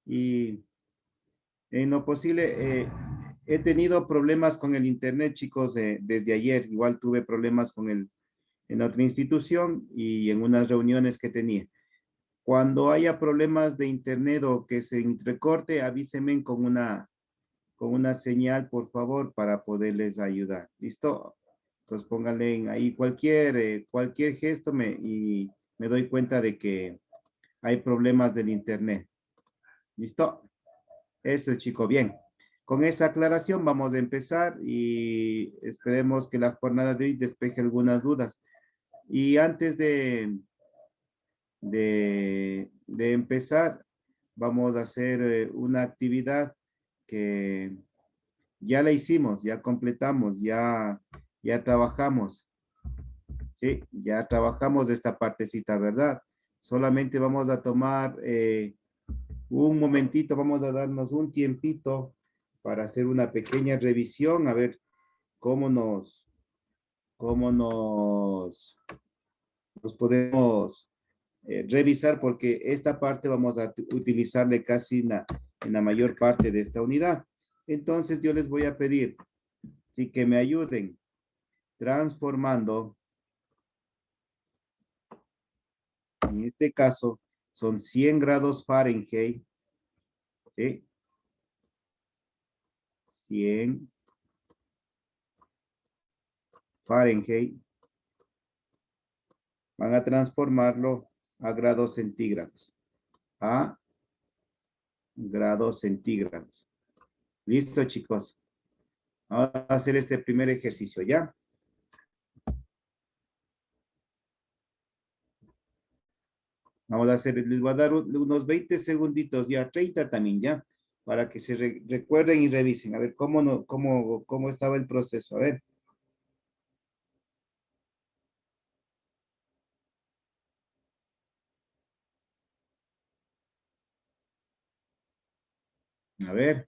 Y en lo posible, he tenido problemas con el internet, chicos, desde ayer. Igual tuve problemas en otra institución y en unas reuniones que tenía. Cuando haya problemas de internet o que se entrecorte, avísenme con una señal, por favor, para poderles ayudar. ¿Listo? Entonces pónganle ahí cualquier gesto y me doy cuenta de que hay problemas del internet. ¿Listo? Eso es, chico. Bien. Con esa aclaración vamos a empezar y esperemos que la jornada de hoy despeje algunas dudas. Y antes de empezar, vamos a hacer una actividad que ya la hicimos, ya completamos, ya trabajamos, ¿sí? Ya trabajamos esta partecita, ¿verdad? Solamente vamos a tomar un momentito, vamos a darnos un tiempito para hacer una pequeña revisión, a ver cómo cómo nos podemos revisar, porque esta parte vamos a utilizarle casi en la mayor parte de esta unidad. Entonces yo les voy a pedir, sí, que me ayuden transformando, en este caso son 100 grados Fahrenheit, ¿sí? 100 Fahrenheit, van a transformarlo a grados centígrados, a grados centígrados. Listo, chicos. Vamos a hacer este primer ejercicio, ¿ya? Vamos a hacer, les voy a dar unos 20 segunditos, ya 30 también, ¿ya? Para que se recuerden y revisen, a ver cómo, no, cómo estaba el proceso, a ver. A ver.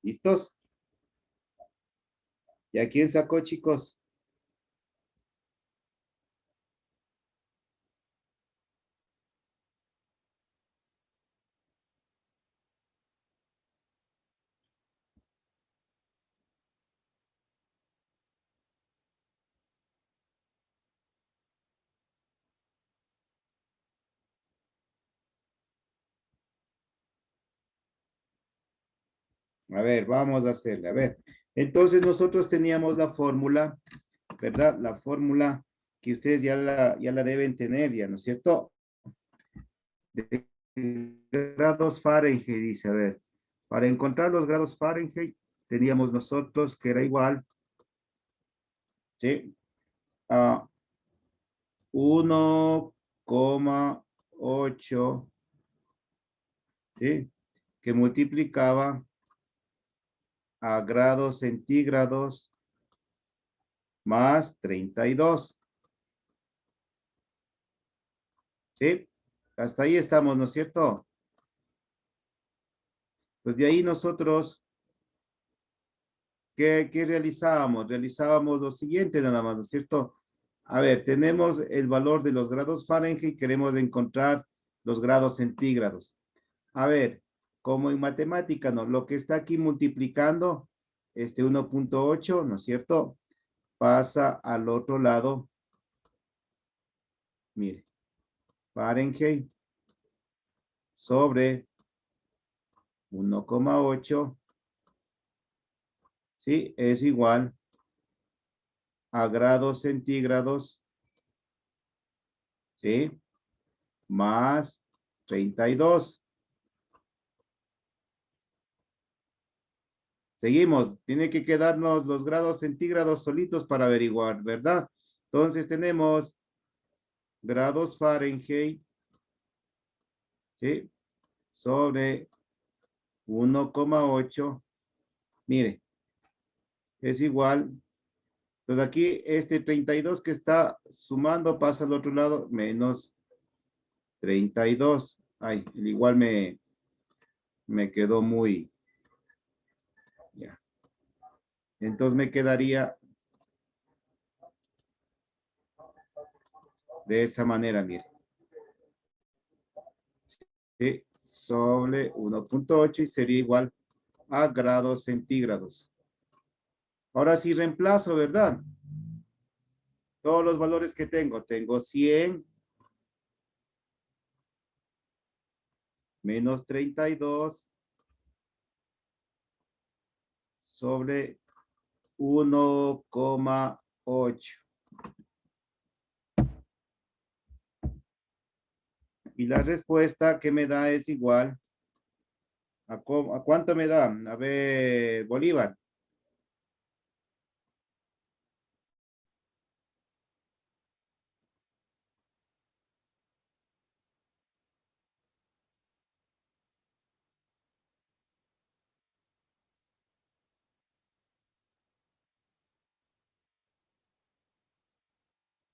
¿Listos? ¿Y a quién sacó, chicos? A ver, vamos a hacerle. A ver, entonces nosotros teníamos la fórmula, ¿verdad? La fórmula que ustedes ya la deben tener, ya, ¿no es cierto? De grados Fahrenheit, dice, a ver, para encontrar los grados Fahrenheit, teníamos nosotros que era igual, ¿sí? A 1,8, ¿sí? Que multiplicaba a grados centígrados más 32, ¿sí? Hasta ahí estamos, ¿no es cierto? Pues de ahí nosotros, ¿qué realizábamos? Realizábamos lo siguiente nada más, ¿no es cierto? A ver, tenemos el valor de los grados Fahrenheit, queremos encontrar los grados centígrados. A ver, como en matemática, ¿no? Lo que está aquí multiplicando, 1,8, ¿no es cierto? Pasa al otro lado. Mire, Fahrenheit sobre 1,8, ¿sí? Es igual a grados centígrados, ¿sí? Más 32. Seguimos, tiene que quedarnos los grados centígrados solitos para averiguar, ¿verdad? Entonces tenemos grados Fahrenheit, ¿sí? Sobre 1,8. Mire, es igual. Entonces aquí este 32 que está sumando pasa al otro lado, menos 32. Ay, el igual me quedó muy, ya. Entonces me quedaría de esa manera, mire. Sí, sobre 1.8 y sería igual a grados centígrados. Ahora sí reemplazo, ¿verdad? Todos los valores que tengo 100 menos 32 sobre 1,8. Y la respuesta que me da es igual a cuánto me da. A ver, Bolívar.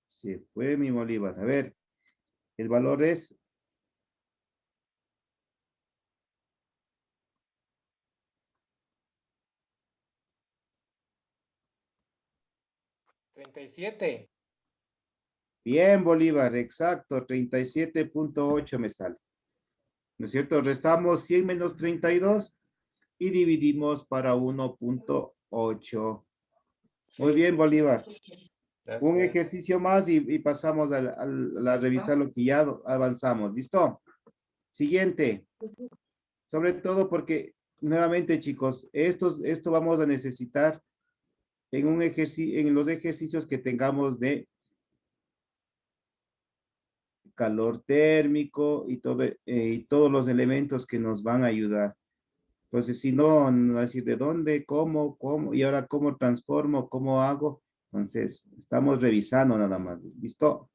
Se fue mi Bolívar. A ver, el valor es 37. bien, Bolívar, exacto, 37.8 me sale. ¿No es cierto? Restamos 100 menos 32 y dividimos para 1.8. Muy Sí, bien, Bolívar. Un gracias. ejercicio más y pasamos a revisar lo que ya avanzamos. ¿Listo? Siguiente. Sobre todo porque, nuevamente, chicos, esto vamos a necesitar en un ejercicio, en los ejercicios que tengamos de calor térmico y todos los elementos que nos van a ayudar. Entonces, si no, no va a decir de dónde, cómo, y ahora cómo transformo, cómo hago. Entonces, estamos revisando nada más. ¿Listo?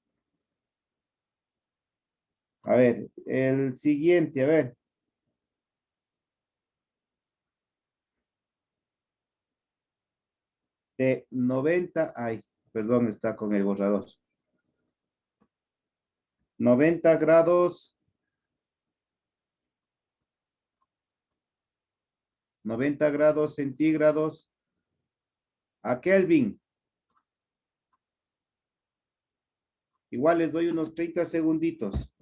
A ver, el siguiente, a ver. De 90, ay, perdón, está con el borrador. 90 grados, 90 grados centígrados a Kelvin. Igual les doy unos 30 segunditos.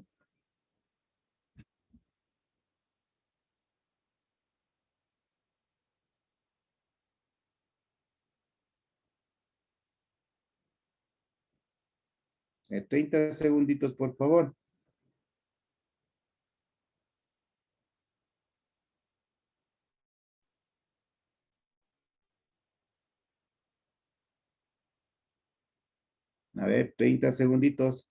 Treinta segunditos, por favor. A ver, 30 segunditos.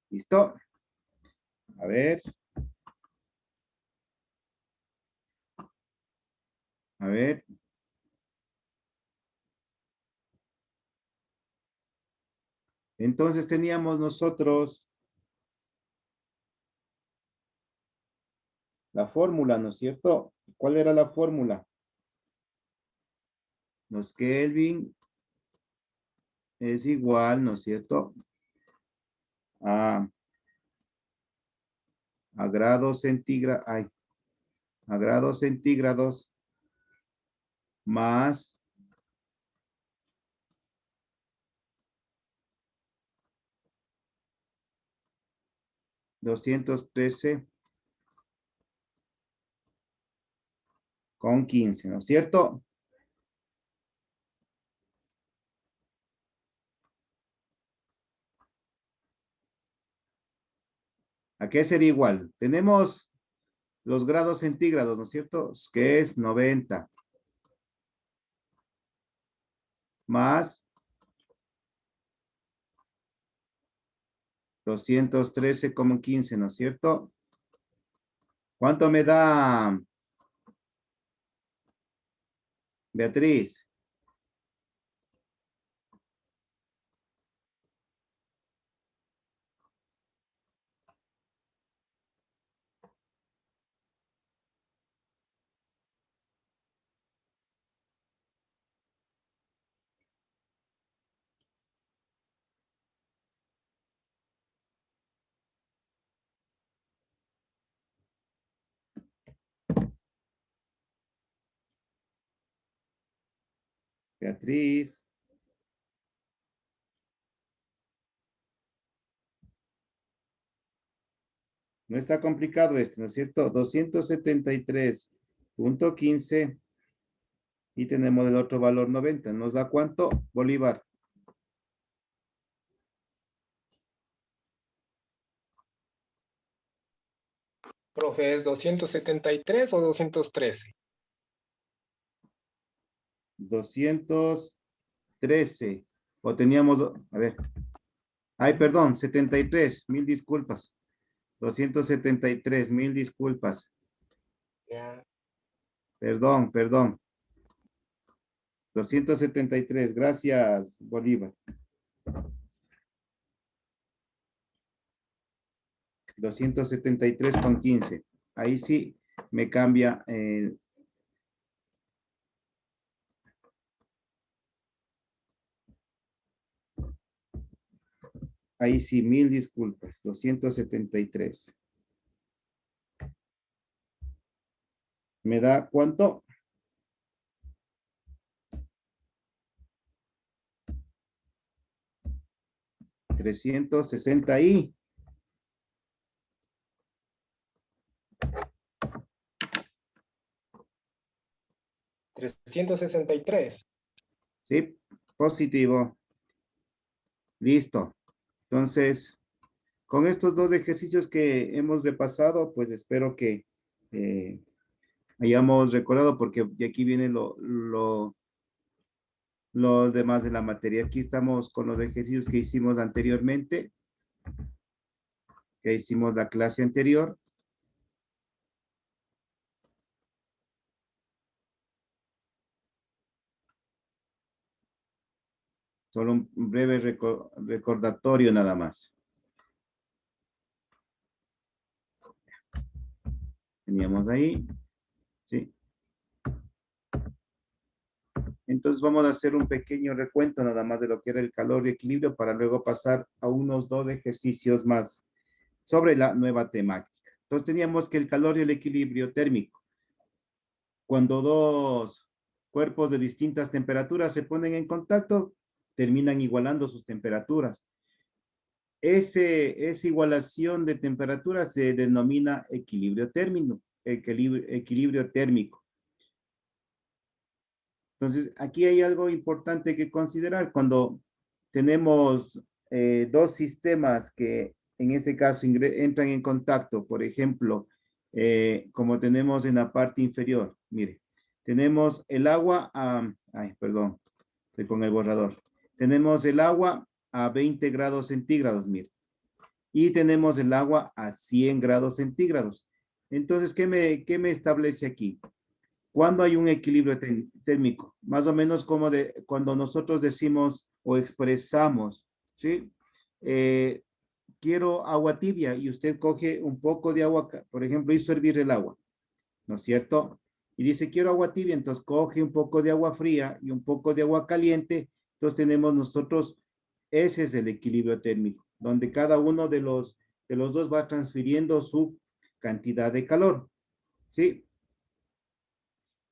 ¿Listo? A ver, a ver. Entonces teníamos nosotros la fórmula, ¿no es cierto? ¿Cuál era la fórmula? Los Kelvin es igual, ¿no es cierto? A, a grados centígrados, ay, a grados centígrados más 213,15, ¿no es cierto? ¿A qué sería igual? Tenemos los grados centígrados, ¿no es cierto? Que es 90 más 213,15, ¿no es cierto? ¿Cuánto me da, Beatriz? Beatriz. No está complicado este, ¿no es cierto? 273.15 y tenemos el otro valor 90. ¿Nos da cuánto? Bolívar. Profe, ¿es 273 o 213? 213. O teníamos, a ver. Ay, perdón, 73. Mil disculpas. 273. Mil disculpas. Ya. Perdón, perdón. 273. Gracias, Bolívar. 273.15. Ahí sí me cambia. Ahí sí, mil disculpas. 273. ¿Me da cuánto? 360 y 363. sí, positivo. Listo. Entonces, con estos dos ejercicios que hemos repasado, pues espero que eh, hayamos recordado, porque de aquí viene lo demás de la materia. Aquí estamos con los ejercicios que hicimos anteriormente, que hicimos la clase anterior. Solo un breve recordatorio nada más. Teníamos ahí, ¿sí? Entonces vamos a hacer un pequeño recuento nada más de lo que era el calor y equilibrio para luego pasar a unos dos ejercicios más sobre la nueva temática. Entonces teníamos que el calor y el equilibrio térmico. Cuando dos cuerpos de distintas temperaturas se ponen en contacto, terminan igualando sus temperaturas. Esa igualación de temperaturas se denomina equilibrio térmico, equilibrio térmico. Entonces, aquí hay algo importante que considerar cuando tenemos dos sistemas que en este caso entran en contacto, por ejemplo, como tenemos en la parte inferior, mire, tenemos el agua a, ay, perdón, estoy con el borrador. Tenemos el agua a 20 grados centígrados, mire, y tenemos el agua a 100 grados centígrados. Entonces, ¿qué me establece aquí? Cuando hay un equilibrio térmico, más o menos como cuando nosotros decimos o expresamos, ¿sí? Eh, quiero agua tibia y usted coge un poco de agua, por ejemplo, hizo hervir el agua, ¿no es cierto? Y dice, quiero agua tibia, entonces coge un poco de agua fría y un poco de agua caliente, entonces tenemos nosotros, ese es el equilibrio térmico, donde cada uno de los dos va transfiriendo su cantidad de calor, ¿sí?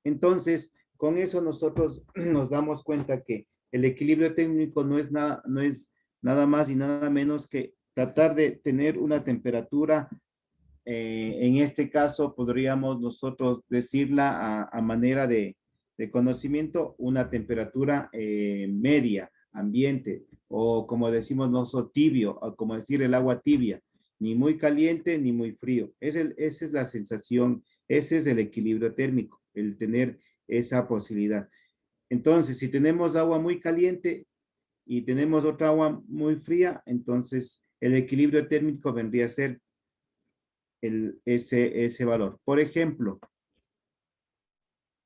Entonces, con eso nosotros nos damos cuenta que el equilibrio técnico no es nada más y nada menos que tratar de tener una temperatura, en este caso podríamos nosotros decirla a manera de conocimiento, una temperatura media, ambiente, o como decimos nosotros, tibio, o como decir el agua tibia, ni muy caliente ni muy frío. Esa es la sensación, ese es el equilibrio térmico, el tener esa posibilidad. Entonces, si tenemos agua muy caliente y tenemos otra agua muy fría, entonces el equilibrio térmico vendría a ser ese valor. Por ejemplo,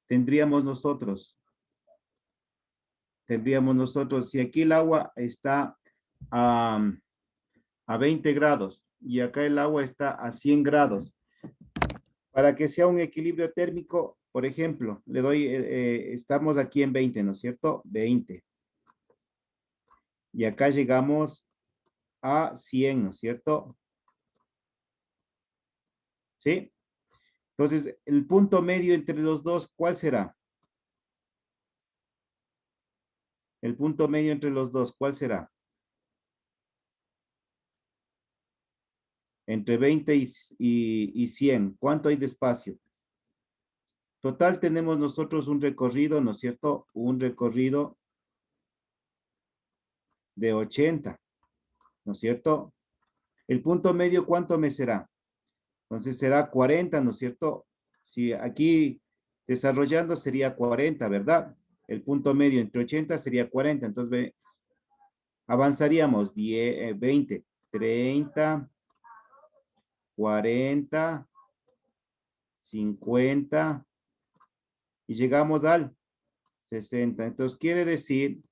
tendríamos nosotros, si aquí el agua está a 20 grados y acá el agua está a 100 grados, para que sea un equilibrio térmico, por ejemplo, estamos aquí en 20, ¿no es cierto? 20. Y acá llegamos a 100, ¿no es cierto? ¿Sí? Entonces, el punto medio entre los dos, ¿cuál será? El punto medio entre los dos, ¿cuál será? Entre 20 y 100. ¿Cuánto hay de espacio? Total tenemos nosotros un recorrido, ¿no es cierto? Un recorrido de 80, ¿no es cierto? El punto medio, ¿cuánto me será? Entonces será 40, ¿no es cierto? Si aquí desarrollando sería 40, ¿verdad? El punto medio entre 80 sería 40. Entonces avanzaríamos 10, 20, 30, 40, 50 y llegamos al 60. Entonces quiere decir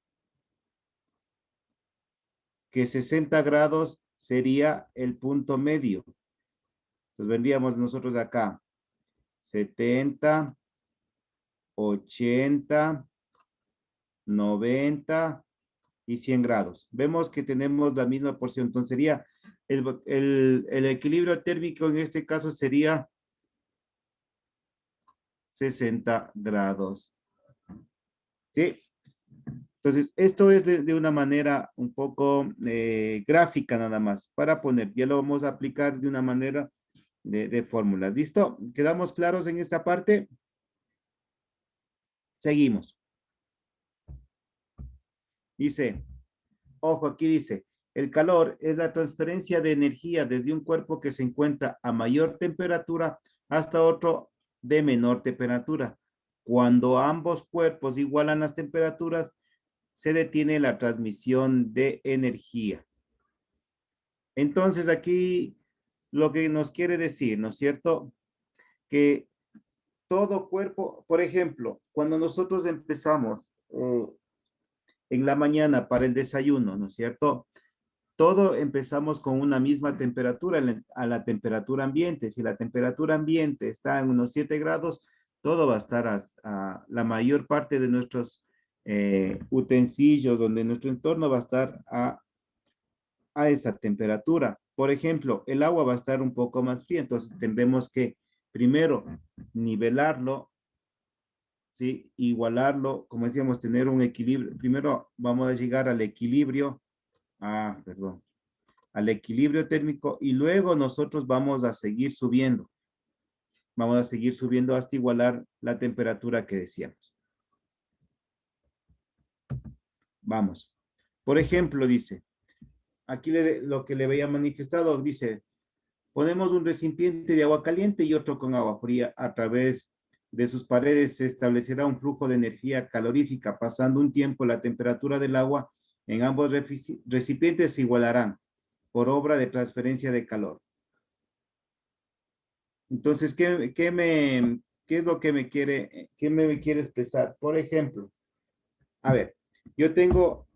que 60 grados sería el punto medio. Entonces vendríamos nosotros acá 70, 80, 90 y 100 grados. Vemos que tenemos la misma porción. Entonces sería el equilibrio térmico en este caso sería 60 grados. ¿Sí? Entonces, esto es de una manera un poco gráfica nada más para poner. Ya lo vamos a aplicar de una manera de fórmulas. ¿Listo? ¿Quedamos claros en esta parte? Seguimos. Dice, ojo, aquí dice, el calor es la transferencia de energía desde un cuerpo que se encuentra a mayor temperatura hasta otro de menor temperatura. Cuando ambos cuerpos igualan las temperaturas, se detiene la transmisión de energía. Entonces aquí lo que nos quiere decir, ¿no es cierto? Que todo cuerpo, por ejemplo, cuando nosotros empezamos en la mañana para el desayuno, ¿no es cierto? Todo empezamos con una misma temperatura, a la temperatura ambiente. Si la temperatura ambiente está en unos 7 grados, todo va a estar a la mayor parte de nuestros utensilios, donde nuestro entorno va a estar a esa temperatura. Por ejemplo, el agua va a estar un poco más fría, entonces tendremos que primero nivelarlo, ¿sí? Igualarlo, como decíamos, tener un equilibrio. Primero vamos a llegar al equilibrio, perdón, al equilibrio térmico y luego nosotros vamos a seguir subiendo. Vamos a seguir subiendo hasta igualar la temperatura que decíamos. Vamos. Por ejemplo, dice, aquí lo que le veía manifestado, dice, ponemos un recipiente de agua caliente y otro con agua fría. A través de sus paredes se establecerá un flujo de energía calorífica. Pasando un tiempo, la temperatura del agua en ambos recipientes se igualarán por obra de transferencia de calor. Entonces, ¿qué es lo que qué me quiere expresar? Por ejemplo, a ver, yo tengo,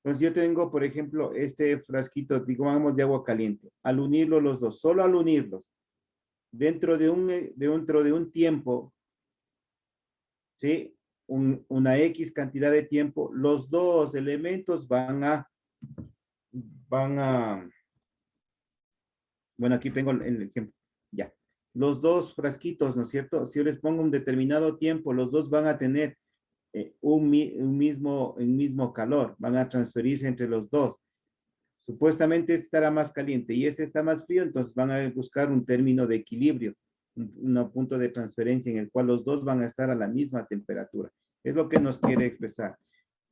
pues yo tengo, por ejemplo, este frasquito, digamos, de agua caliente. Al unirlo los dos, solo al unirlos, dentro de un tiempo, ¿sí? Una X cantidad de tiempo, los dos elementos van a, bueno, aquí tengo el ejemplo, ya. Los dos frasquitos, ¿no es cierto? Si yo les pongo un determinado tiempo, los dos van a tener un mismo calor, van a transferirse entre los dos. Supuestamente este estará más caliente y este está más frío, entonces van a buscar un término de equilibrio, un punto de transferencia en el cual los dos van a estar a la misma temperatura. Es lo que nos quiere expresar.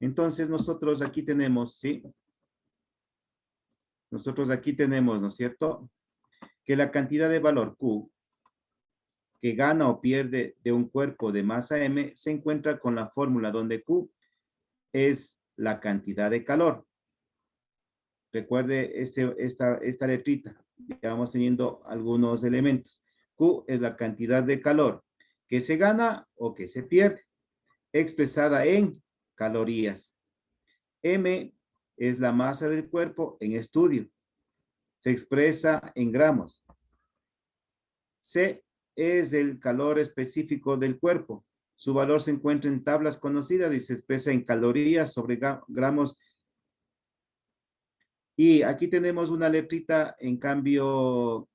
Entonces nosotros aquí tenemos, ¿sí? Nosotros aquí tenemos, ¿no es cierto? Que la cantidad de valor Q que gana o pierde de un cuerpo de masa M se encuentra con la fórmula donde Q es la cantidad de calor. Recuerde esta letrita. Ya vamos teniendo algunos elementos. Q es la cantidad de calor que se gana o que se pierde, expresada en calorías. M es la masa del cuerpo en estudio. Se expresa en gramos. C es el calor específico del cuerpo. Su valor se encuentra en tablas conocidas y se expresa en calorías sobre gramos. Y aquí tenemos una letrita, en cambio,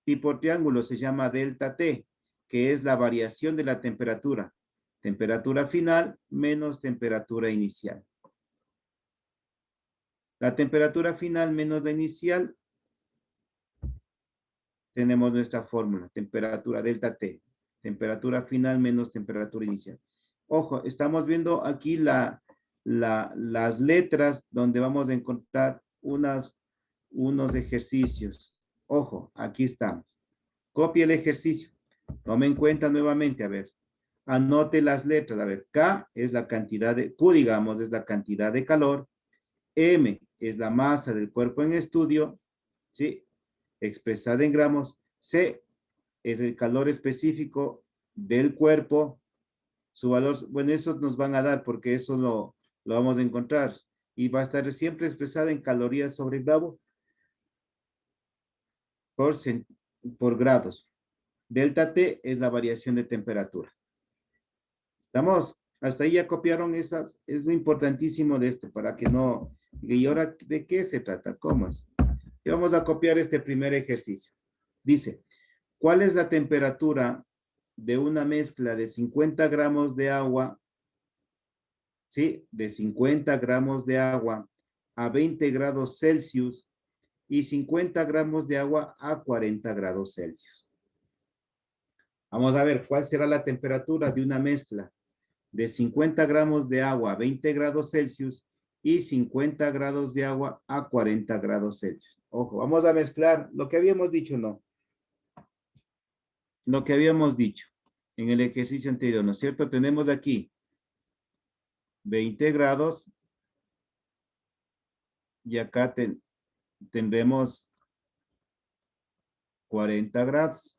tipo triángulo, se llama delta T, que es la variación de la temperatura. Temperatura final menos temperatura inicial. La temperatura final menos la inicial, tenemos nuestra fórmula, temperatura delta T. Temperatura final menos temperatura inicial. Ojo, estamos viendo aquí las letras donde vamos a encontrar unos ejercicios. Ojo, aquí estamos. Copie el ejercicio. Tome en cuenta nuevamente, a ver. Anote las letras. A ver, K es la cantidad de, Q digamos, es la cantidad de calor. M es la masa del cuerpo en estudio, ¿sí? Expresada en gramos. C es el calor específico del cuerpo. Su valor, bueno, eso nos van a dar porque eso lo vamos a encontrar. Y va a estar siempre expresada en calorías sobre gramo por grados. Delta T es la variación de temperatura. ¿Estamos? Hasta ahí ya copiaron esas. Es lo importantísimo de esto para que no... ¿Y ahora de qué se trata? ¿Cómo es? Y vamos a copiar este primer ejercicio. Dice, ¿cuál es la temperatura de una mezcla de 50 gramos de agua? ¿Sí? De 50 gramos de agua a 20 grados Celsius y 50 gramos de agua a 40 grados Celsius. Vamos a ver cuál será la temperatura de una mezcla de 50 gramos de agua a 20 grados Celsius y 50 grados de agua a 40 grados Celsius. Ojo, vamos a mezclar lo que habíamos dicho, ¿no? Lo que habíamos dicho en el ejercicio anterior, ¿no es cierto? Tenemos aquí 20 grados y acá tendremos 40 grados.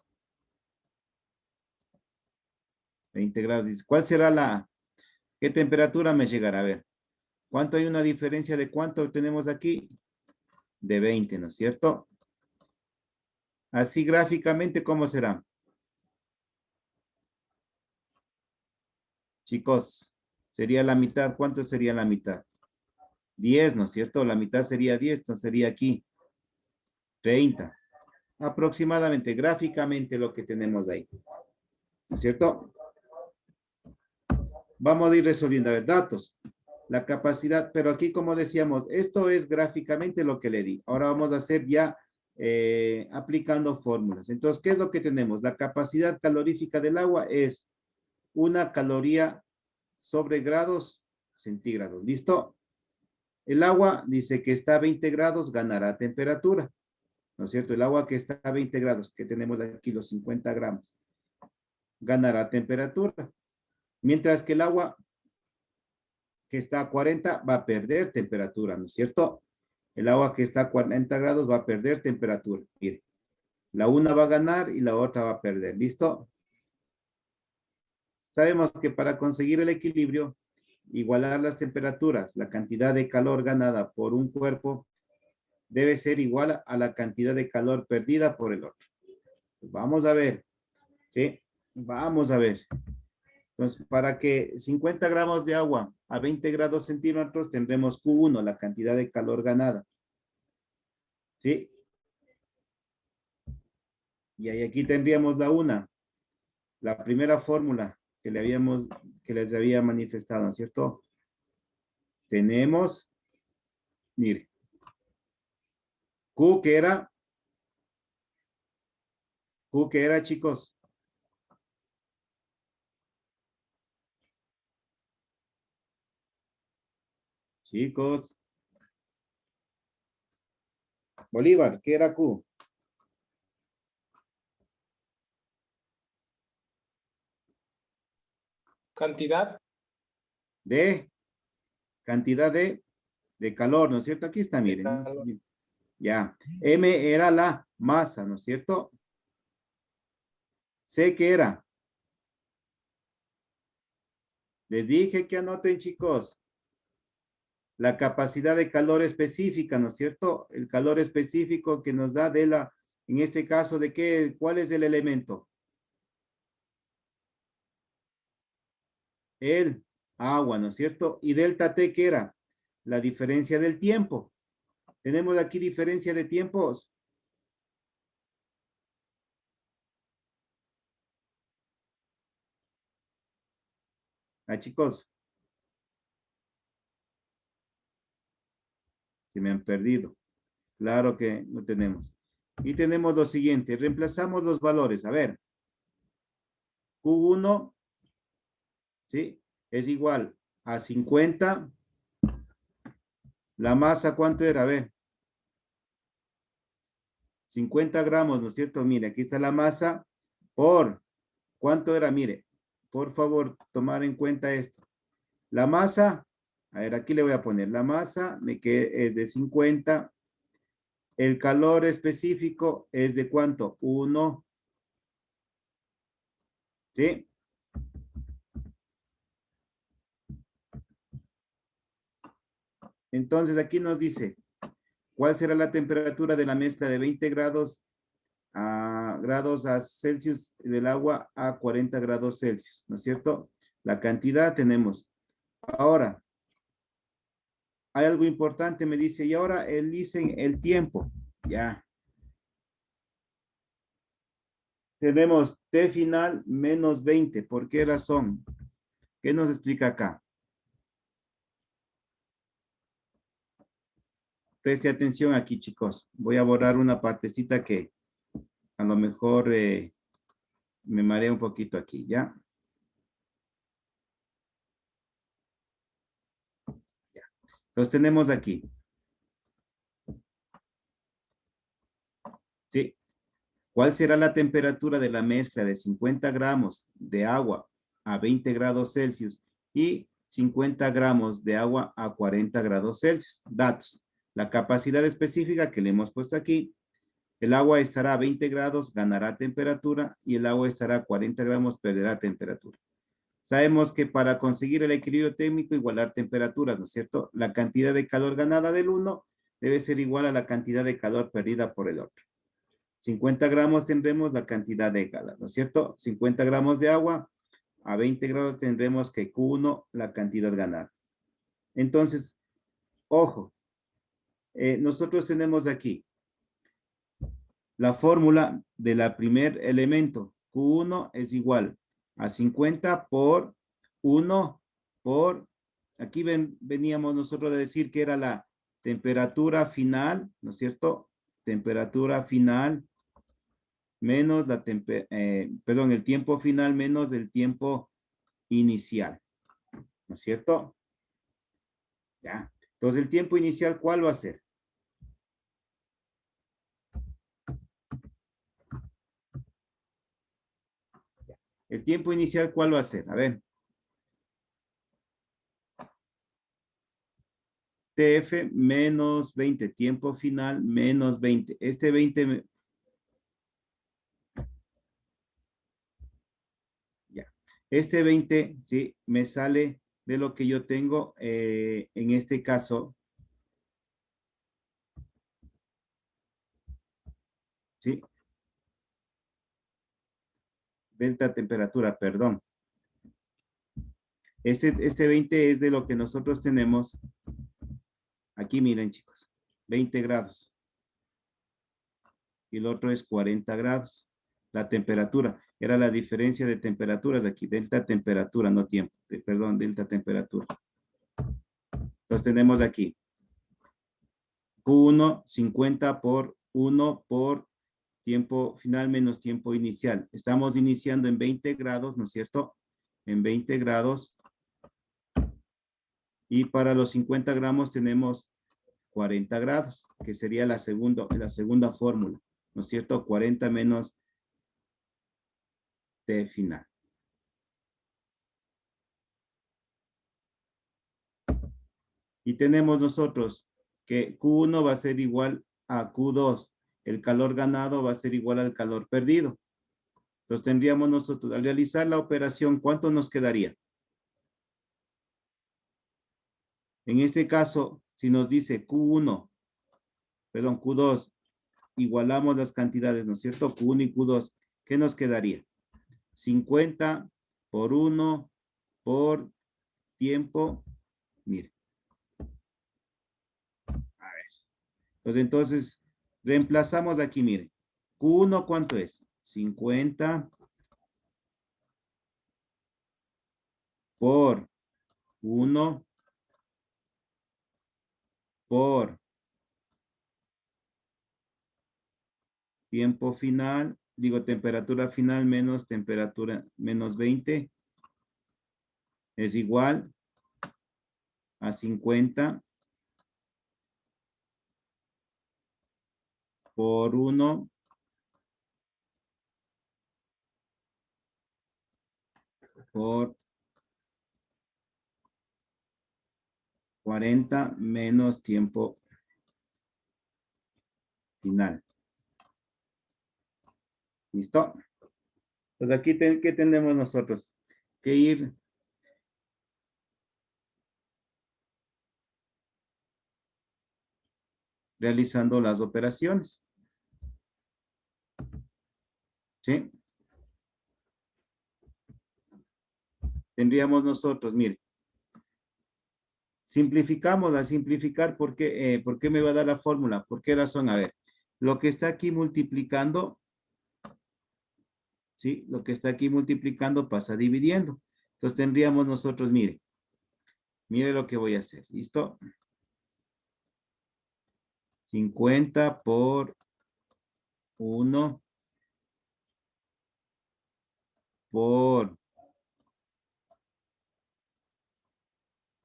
20 grados. ¿Cuál será qué temperatura me llegará? A ver, ¿cuánto hay una diferencia de cuánto tenemos aquí? De 20, ¿no es cierto? Así gráficamente, ¿cómo será? Chicos, sería la mitad. ¿Cuánto sería la mitad? 10, ¿no es cierto? La mitad sería 10, entonces sería aquí 30. Aproximadamente, gráficamente lo que tenemos ahí. ¿No es cierto? Vamos a ir resolviendo. A ver, datos. La capacidad, pero aquí como decíamos, esto es gráficamente lo que le di. Ahora vamos a hacer ya aplicando fórmulas. Entonces, ¿qué es lo que tenemos? La capacidad calorífica del agua es una caloría sobre grados centígrados. ¿Listo? El agua dice que está a 20 grados, ganará temperatura. ¿No es cierto? El agua que está a 20 grados, que tenemos aquí los 50 gramos, ganará temperatura. Mientras que el agua que está a 40 va a perder temperatura, ¿no es cierto? El agua que está a 40 grados va a perder temperatura. Mire, la una va a ganar y la otra va a perder. ¿Listo? Sabemos que para conseguir el equilibrio, igualar las temperaturas, la cantidad de calor ganada por un cuerpo debe ser igual a la cantidad de calor perdida por el otro. Vamos a ver, ¿sí? Vamos a ver. Entonces, para que 50 gramos de agua a 20 grados centímetros tendremos Q1, la cantidad de calor ganada. ¿Sí? Y ahí aquí tendríamos la primera fórmula que les había manifestado, ¿no es cierto? Tenemos, mire, Q que era, chicos. Chicos. Bolívar, ¿qué era Q? Cantidad. Cantidad de calor, ¿no es cierto? Aquí está, De miren. calor. Ya. M era la masa, ¿no es cierto? C que era. Les dije que anoten, chicos. La capacidad de calor específica, ¿no es cierto? El calor específico que nos da en este caso, ¿de qué? ¿Cuál es el elemento? El agua, ¿no es cierto? Y delta T, ¿qué era? La diferencia del tiempo. Tenemos aquí diferencia de tiempos. Ah, chicos, se me han perdido. Claro que no tenemos. Y tenemos lo siguiente. Reemplazamos los valores. A ver. Q1, ¿sí? Es igual a 50. La masa, ¿cuánto era? A ver. 50 gramos, ¿no es cierto? Mire, aquí está la masa por, ¿cuánto era? Mire, por favor, tomar en cuenta esto. La masa, a ver, aquí le voy a poner la masa, es de 50. El calor específico es de ¿cuánto? 1, ¿sí? Entonces aquí nos dice, ¿cuál será la temperatura de la mezcla de 20 grados a Celsius del agua a 40 grados Celsius? ¿No es cierto? La cantidad tenemos. Ahora, hay algo importante, me dice, y ahora él dice el tiempo. Ya. Tenemos T final menos 20. ¿Por qué razón? ¿Qué nos explica acá? Preste atención aquí, chicos. Voy a borrar una partecita que a lo mejor me marea un poquito aquí, ¿ya? Ya. Entonces tenemos aquí. ¿Sí? ¿Cuál será la temperatura de la mezcla de 50 gramos de agua a 20 grados Celsius y 50 gramos de agua a 40 grados Celsius? Datos. La capacidad específica que le hemos puesto aquí. El agua estará a 20 grados, ganará temperatura, y el agua estará a 40 gramos, perderá temperatura. Sabemos que para conseguir el equilibrio térmico, igualar temperaturas, ¿no es cierto? La cantidad de calor ganada del uno debe ser igual a la cantidad de calor perdida por el otro. 50 gramos tendremos la cantidad de calor, ¿no es cierto? 50 gramos de agua, a 20 grados tendremos que Q1 la cantidad ganada. Entonces, ojo, nosotros tenemos aquí la fórmula de la primer elemento. Q1 es igual a 50 por 1 por, aquí veníamos nosotros de decir que era la temperatura final, ¿no es cierto? Temperatura final menos el tiempo final menos el tiempo inicial, ¿no es cierto? Ya. Entonces, el tiempo inicial, ¿cuál va a ser? El tiempo inicial, ¿cuál va a ser? A ver. TF menos 20, tiempo final menos 20. Este 20, ya. Este 20, sí, me sale de lo que yo tengo en este caso, sí, delta temperatura, perdón. Este 20 es de lo que nosotros tenemos. Aquí miren, chicos, 20 grados. Y el otro es 40 grados. La temperatura, era la diferencia de temperaturas de aquí, delta temperatura, no tiempo, perdón, delta temperatura. Entonces tenemos aquí Q1, 50 por 1 por tiempo final menos tiempo inicial. Estamos iniciando en 20 grados, ¿no es cierto? En 20 grados. Y para los 50 gramos tenemos 40 grados, que sería la segunda fórmula, ¿no es cierto? 40 menos T final. Y tenemos nosotros que Q1 va a ser igual a Q2. El calor ganado va a ser igual al calor perdido. Entonces tendríamos nosotros, al realizar la operación, ¿cuánto nos quedaría? En este caso, si nos dice Q1, perdón, Q2, igualamos las cantidades, ¿no es cierto? Q1 y Q2, ¿qué nos quedaría? 50 por 1 por tiempo. Mire. A ver. Pues entonces, reemplazamos aquí, mire. Q1, ¿cuánto es? 50 por 1 por tiempo final, digo temperatura final menos temperatura menos 20 es igual a 50 por 1 por 40 menos tiempo final. ¿Listo? Pues aquí, ¿qué tenemos nosotros? Que ir realizando las operaciones. ¿Sí? Tendríamos nosotros, mire, simplificamos, a simplificar, ¿por qué me va a dar la fórmula? ¿Por qué razón? A ver, lo que está aquí multiplicando, ¿sí? Lo que está aquí multiplicando pasa dividiendo. Entonces tendríamos nosotros, mire lo que voy a hacer, ¿listo? 50 por 1 por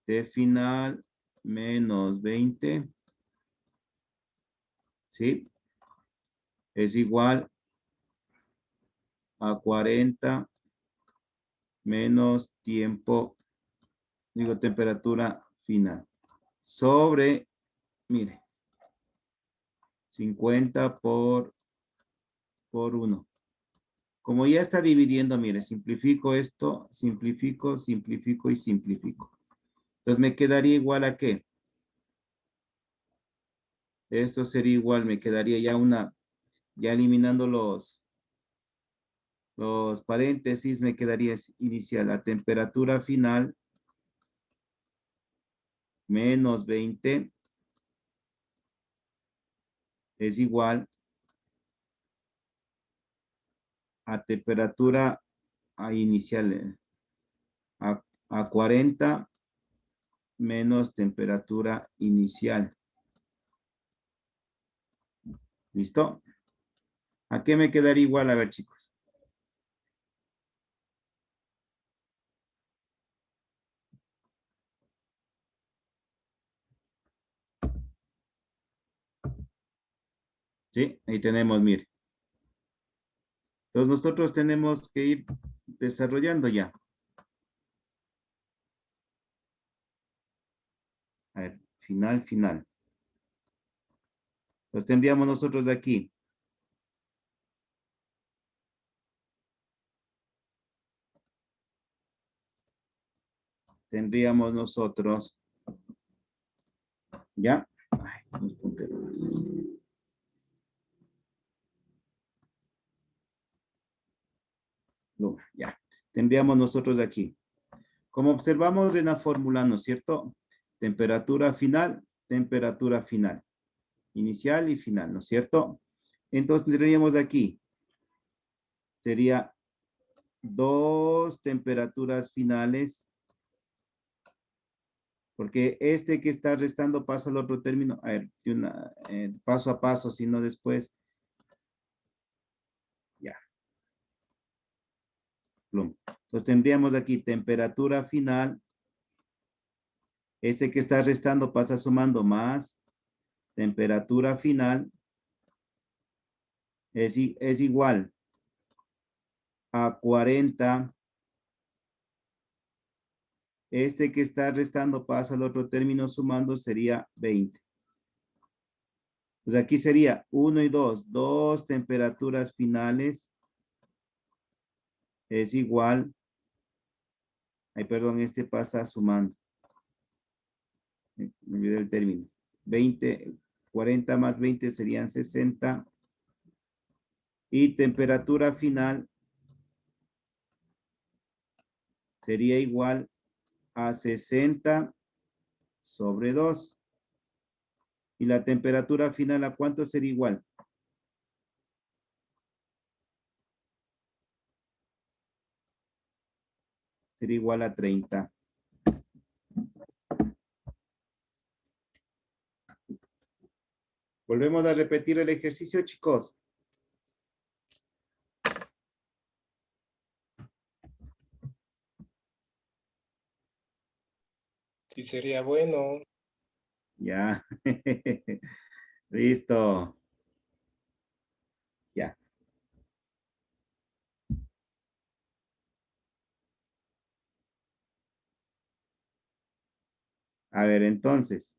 T final menos 20, ¿sí? Es igual a 40 menos tiempo, digo, temperatura final. Sobre, mire, 50 por 1. Como ya está dividiendo, mire, simplifico esto, simplifico, simplifico y simplifico. Entonces me quedaría igual a ¿qué? Esto sería igual, me quedaría ya eliminando los paréntesis, me quedaría inicial, la temperatura final menos 20 es igual a temperatura inicial, a 40 menos temperatura inicial. ¿Listo? ¿A qué me quedaría igual? A ver, chicos. Sí, ahí tenemos, mire. Entonces nosotros tenemos que ir desarrollando ya. A ver, final, final. Los tendríamos nosotros de aquí. Tendríamos nosotros, ¿ya? Ay, unos punteros más. No, ya. Tendríamos nosotros de aquí. Como observamos en la fórmula, ¿no es cierto? Temperatura final, inicial y final, ¿no es cierto? Entonces tendríamos de aquí, sería 2 temperaturas finales, porque este que está restando pasa al otro término, a ver, paso a paso, sino después, ya. Plum. Entonces tendríamos aquí temperatura final, este que está restando pasa sumando más, temperatura final es igual a 40. Este que está restando pasa al otro término sumando sería 20. Pues aquí sería 1 y 2. 2 temperaturas finales es igual. Ay, perdón, este pasa sumando. Me olvidé el término. 20, 40 más 20 serían 60. Y temperatura final sería igual a 60 sobre 2. ¿Y la temperatura final a cuánto sería igual? sería igual a 30. Volvemos a repetir el ejercicio, chicos. Sí, sería bueno. Ya. Listo. Ya. A ver, entonces.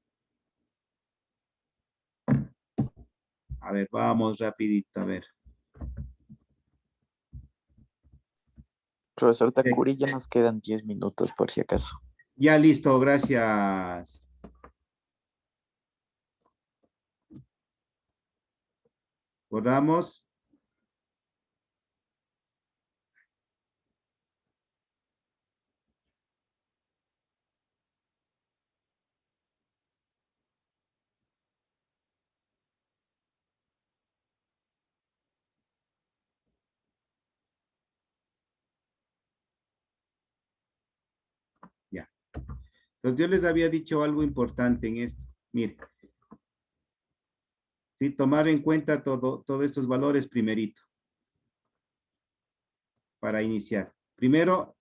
A ver, vamos rapidito, a ver. Profesor Takuri, ya nos quedan 10 minutos por si acaso. Ya listo, gracias. Borramos. Ya. Entonces yo les había dicho algo importante en esto. Mire. Sí, tomar en cuenta todos estos valores primerito. Para iniciar. Primero,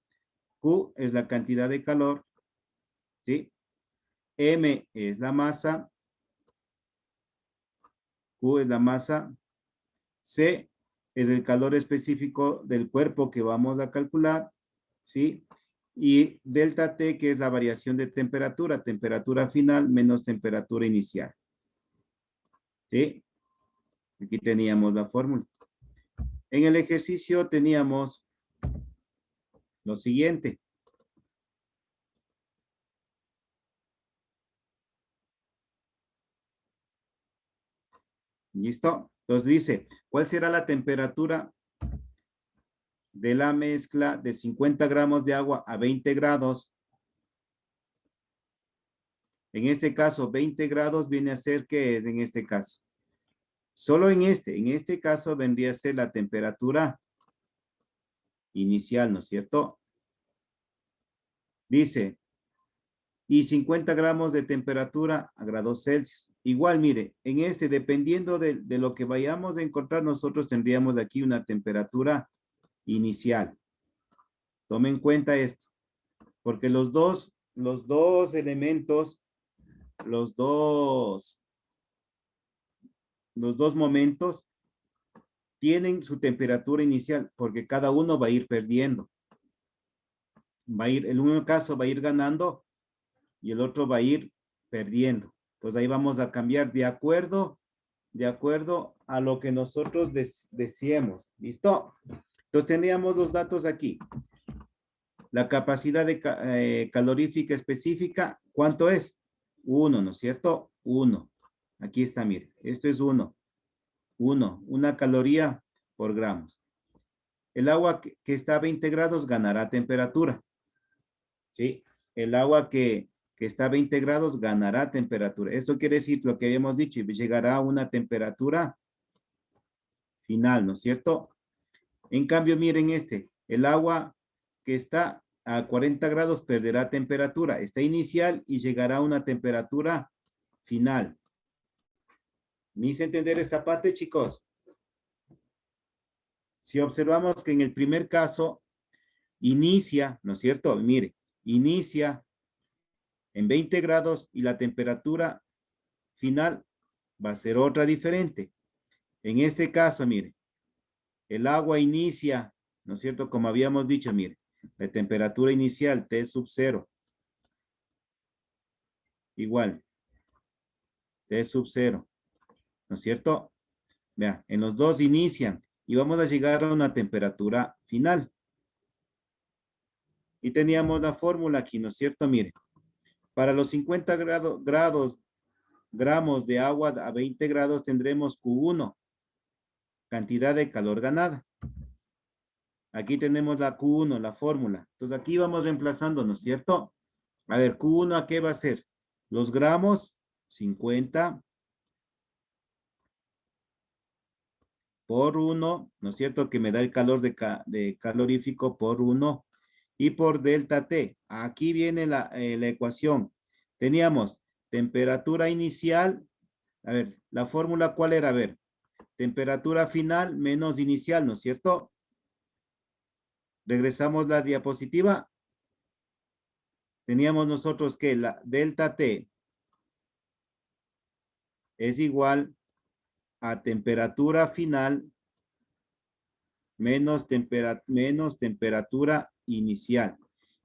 Q es la cantidad de calor. ¿Sí? M es la masa. Q es la masa. C es el calor específico del cuerpo que vamos a calcular. ¿Sí? Y delta T, que es la variación de temperatura. Temperatura final menos temperatura inicial. ¿Sí? Aquí teníamos la fórmula. En el ejercicio teníamos lo siguiente. ¿Listo? Entonces dice, ¿cuál será la temperatura de la mezcla de 50 gramos de agua a 20 grados? En este caso, 20 grados viene a ser, ¿qué es en este caso? Solo en este caso vendría a ser la temperatura inicial, ¿no es cierto? Dice, y 50 gramos de temperatura a grados Celsius. Igual, mire, en dependiendo de lo que vayamos a encontrar, nosotros tendríamos aquí una temperatura inicial. Tome en cuenta esto, porque los dos elementos, los dos momentos tienen su temperatura inicial, porque cada uno va a ir perdiendo. En un caso va a ir ganando y el otro va a ir perdiendo. Entonces ahí vamos a cambiar de acuerdo a lo que nosotros decíamos. ¿Listo? Entonces teníamos los datos aquí. La capacidad calorífica específica, ¿cuánto es? 1, ¿no es cierto? 1. Aquí está, mire. Esto es 1. 1. Una caloría por gramos. El agua que está a 20 grados ganará temperatura. ¿Sí? El agua que está a 20 grados ganará temperatura. Esto quiere decir lo que habíamos dicho, llegará a una temperatura final, ¿no es cierto? En cambio, miren el agua que está a 40 grados perderá temperatura, está inicial y llegará a una temperatura final. ¿Me hice entender esta parte, chicos? Si observamos que en el primer caso inicia, ¿no es cierto? Mire, inicia en 20 grados y la temperatura final va a ser otra diferente. En este caso, mire, el agua inicia, ¿no es cierto? Como habíamos dicho, mire, la temperatura inicial, T sub 0. Igual, T sub 0, ¿no es cierto? Vea, en los dos inician y vamos a llegar a una temperatura final. Y teníamos la fórmula aquí, ¿no es cierto? Mire, para los 50 gramos de agua a 20 grados tendremos Q1, cantidad de calor ganada. Aquí tenemos la Q1, la fórmula. Entonces aquí vamos reemplazando, ¿no es cierto? A ver, Q1, ¿a qué va a ser? Los gramos, 50 por 1, ¿no es cierto? Que me da el calor de calorífico por 1. y por delta T. Aquí viene la ecuación. Teníamos temperatura inicial. A ver, la fórmula ¿cuál era? A ver, temperatura final menos inicial, ¿no es cierto? Regresamos la diapositiva. Teníamos nosotros que la delta T es igual a temperatura final menos temperatura inicial.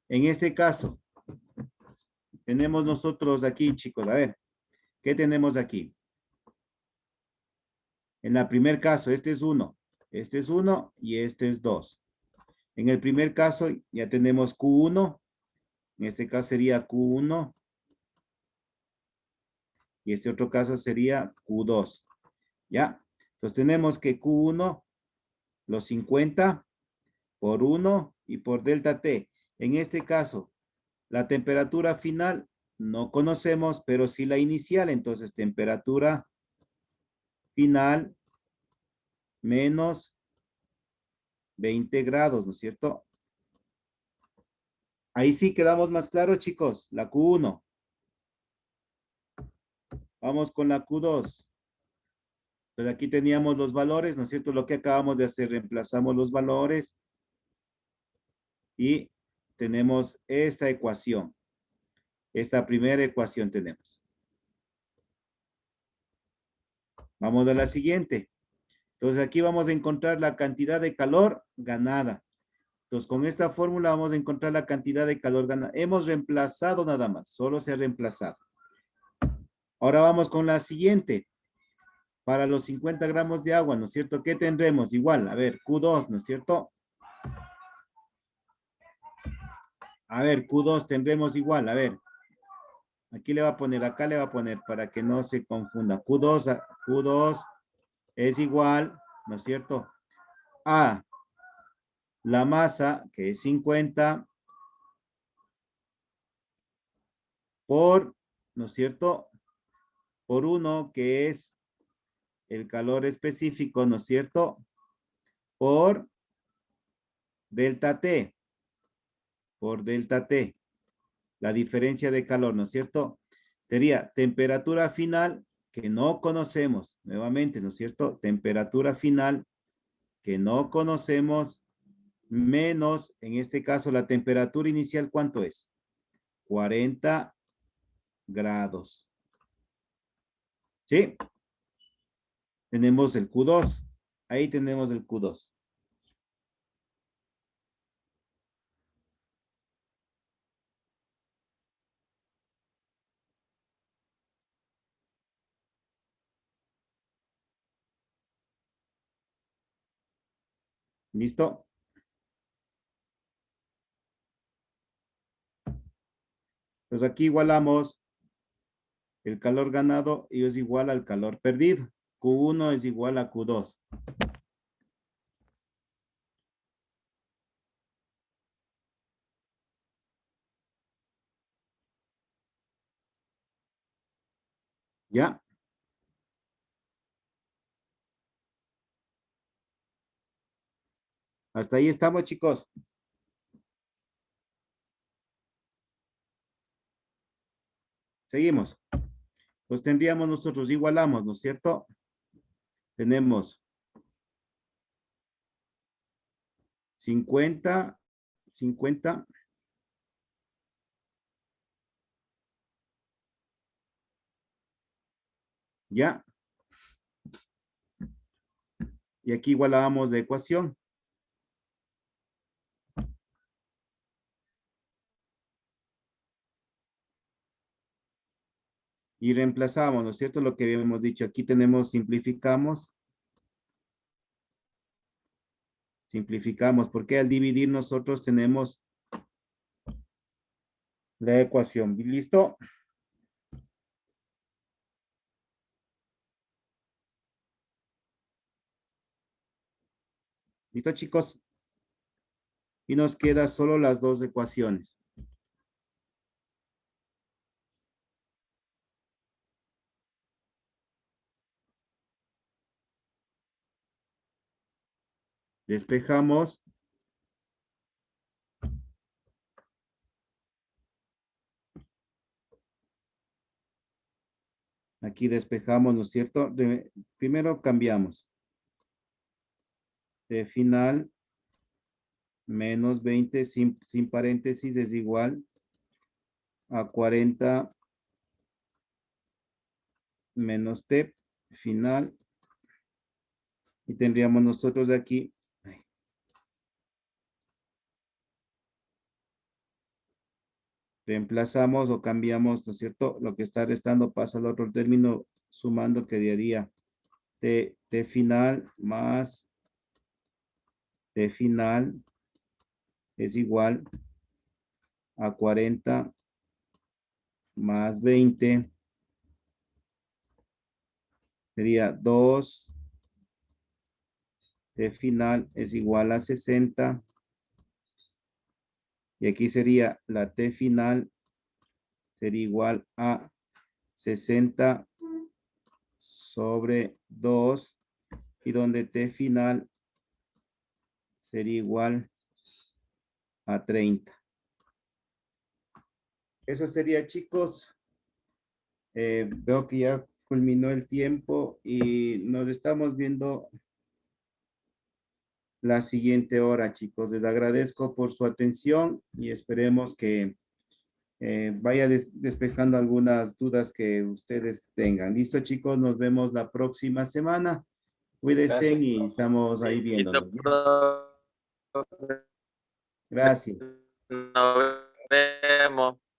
En este caso, tenemos nosotros aquí, chicos, a ver, ¿qué tenemos aquí? En el primer caso, este es 1 y este es 2. En el primer caso ya tenemos Q1, en este caso sería Q1 y este otro caso sería Q2. ¿Ya? Entonces tenemos que Q1, los 50 por 1 y por delta T. En este caso, la temperatura final no conocemos, pero sí la inicial. Entonces, temperatura final menos 20 grados, ¿no es cierto? Ahí sí quedamos más claros, chicos. La Q1. Vamos con la Q2. Pues aquí teníamos los valores, ¿no es cierto? Lo que acabamos de hacer, reemplazamos los valores y tenemos esta ecuación. Esta primera ecuación tenemos. Vamos a la siguiente. Entonces aquí vamos a encontrar la cantidad de calor ganada. Entonces con esta fórmula vamos a encontrar la cantidad de calor ganada. Hemos reemplazado nada más, solo se ha reemplazado. Ahora vamos con la siguiente. Para los 50 gramos de agua, ¿no es cierto? ¿Qué tendremos? Igual, a ver, Q2, ¿no es cierto? A ver, Q2 tendremos igual, a ver. Aquí le va a poner, acá le va a poner para que no se confunda. Q2 es igual, ¿no es cierto? A la masa, que es 50, por, ¿no es cierto? Por 1, que es el calor específico, ¿no es cierto? Por delta T, por delta T, la diferencia de calor, ¿no es cierto? Sería temperatura final que no conocemos, nuevamente, ¿no es cierto? Temperatura final que no conocemos, menos, en este caso, la temperatura inicial, ¿cuánto es? 40 grados. ¿Sí? Tenemos el Q2. Ahí tenemos el Q2. ¿Listo? Pues aquí igualamos el calor ganado y es igual al calor perdido. Q1 es igual a Q2. ¿Ya? Hasta ahí estamos, chicos. Seguimos. Pues tendríamos nosotros, igualamos, ¿no es cierto? Tenemos 50, 50. ¿Ya? Y aquí igualábamos la ecuación. Y reemplazamos, ¿no es cierto? Lo que habíamos dicho. Aquí tenemos, simplificamos. Simplificamos, porque al dividir nosotros tenemos la ecuación. ¿Listo? ¿Listo, chicos? Y nos queda solo las dos ecuaciones. Despejamos. Aquí despejamos, ¿no es cierto? Primero cambiamos. T final menos 20 sin paréntesis es igual a 40 menos T final. Y tendríamos nosotros de aquí. Reemplazamos o cambiamos, ¿no es cierto? Lo que está restando pasa al otro término, sumando quedaría T final más T final es igual a 40 más 20. Sería 2. T final es igual a 60. Y aquí sería la T final sería igual a 60 sobre 2. Y donde T final sería igual a 30. Eso sería, chicos. Veo que ya culminó el tiempo y nos estamos viendo la siguiente hora, chicos. Les agradezco por su atención y esperemos que vaya despejando algunas dudas que ustedes tengan. Listo, chicos, nos vemos la próxima semana. Cuídense Gracias, y profe. estamos ahí Listo, viéndonos. profe. Gracias. Nos vemos.